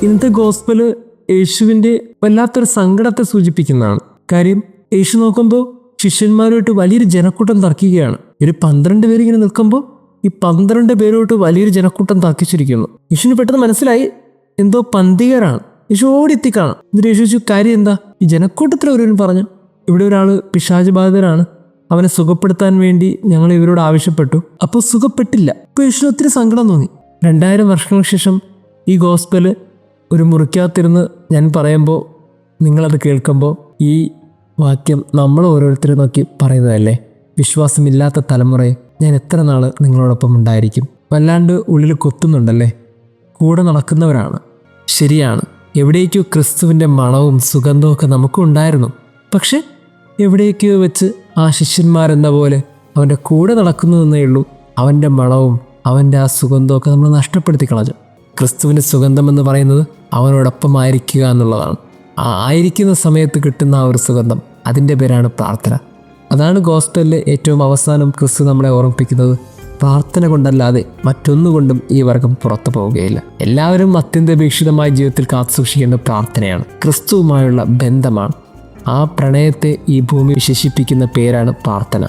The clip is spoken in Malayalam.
ഇന്നത്തെ ഗോസ്പല് യേശുവിൻ്റെ വല്ലാത്തൊരു സങ്കടത്തെ സൂചിപ്പിക്കുന്നതാണ്. കാര്യം യേശു നോക്കുമ്പോൾ ശിഷ്യന്മാരുമായിട്ട് വലിയൊരു ജനക്കൂട്ടം തർക്കുകയാണ്. ഒരു 12 പേര് ഇങ്ങനെ നിൽക്കുമ്പോൾ ഈ 12 പേരോട്ട് വലിയൊരു ജനക്കൂട്ടം തർക്കിച്ചിരിക്കുന്നു. യേശുവിന് പെട്ടെന്ന് മനസ്സിലായി എന്തോ പന്തികരാണ്. യേശു ഓടിയെത്തിക്കാണ്. എന്നിട്ട് യേശു ചോദിച്ചു, കാര്യം എന്താ? ഈ ജനക്കൂട്ടത്തിൽ ഒരുവൻ പറഞ്ഞു, ഇവിടെ ഒരാൾ പിശാച് ബാധിതനാണ്, അവനെ സുഖപ്പെടുത്താൻ വേണ്ടി ഞങ്ങൾ ഇവരോട് ആവശ്യപ്പെട്ടു, അപ്പോൾ സുഖപ്പെട്ടില്ല. ഇപ്പോൾ യേശുവിന് ഒത്തിരി സങ്കടം തോന്നി. 2000 വർഷങ്ങൾക്ക് ശേഷം ഈ ഗോസ്പല് ഒരു മുറിക്കകത്തിരുന്ന് ഞാൻ പറയുമ്പോൾ നിങ്ങളത് കേൾക്കുമ്പോൾ ഈ വാക്യം നമ്മൾ ഓരോരുത്തരെ നോക്കി പറയുന്നതല്ലേ? വിശ്വാസമില്ലാത്ത തലമുറയെ ഞാൻ എത്ര നാൾ നിങ്ങളോടൊപ്പം ഉണ്ടായിരിക്കും? വല്ലാണ്ട് ഉള്ളിൽ കൊത്തുന്നുണ്ടല്ലേ? കൂടെ നടക്കുന്നവരാണ്. ശരിയാണ്, എവിടേക്കോ ക്രിസ്തുവിൻ്റെ മണവും സുഗന്ധവും ഒക്കെ നമുക്കും ഉണ്ടായിരുന്നു. പക്ഷെ എവിടേക്കോ വെച്ച് ആ ശിഷ്യന്മാരെന്ന പോലെ അവൻ്റെ കൂടെ നടക്കുന്നതെന്നേ ഉള്ളൂ. അവൻ്റെ മണവും അവൻ്റെ ആ സുഗന്ധമൊക്കെ നമ്മൾ നഷ്ടപ്പെടുത്തി കളഞ്ഞു. ക്രിസ്തുവിൻ്റെ സുഗന്ധമെന്ന് പറയുന്നത് അവനോടൊപ്പമായിരിക്കുക എന്നുള്ളതാണ്. ആ ആയിരിക്കുന്ന സമയത്ത് കിട്ടുന്ന ആ ഒരു സുഗന്ധം, അതിൻ്റെ പേരാണ് പ്രാർത്ഥന. അതാണ് ഗോസ്പലിലെ ഏറ്റവും അവസാനം ക്രിസ്തു നമ്മളെ ഓർമ്മിപ്പിക്കുന്നത്. പ്രാർത്ഥന കൊണ്ടല്ലാതെ മറ്റൊന്നുകൊണ്ടും ഈ വർഗം പുറത്തു പോവുകയില്ല. എല്ലാവരും അത്യന്താപേക്ഷിതമായ ജീവിതത്തിൽ കാത്തുസൂക്ഷിക്കേണ്ട പ്രാർത്ഥനയാണ്, ക്രിസ്തുവുമായുള്ള ബന്ധമാണ്. ആ പ്രണയത്തെ ഈ ഭൂമി വിശേഷിപ്പിക്കുന്ന പേരാണ് പ്രാർത്ഥന.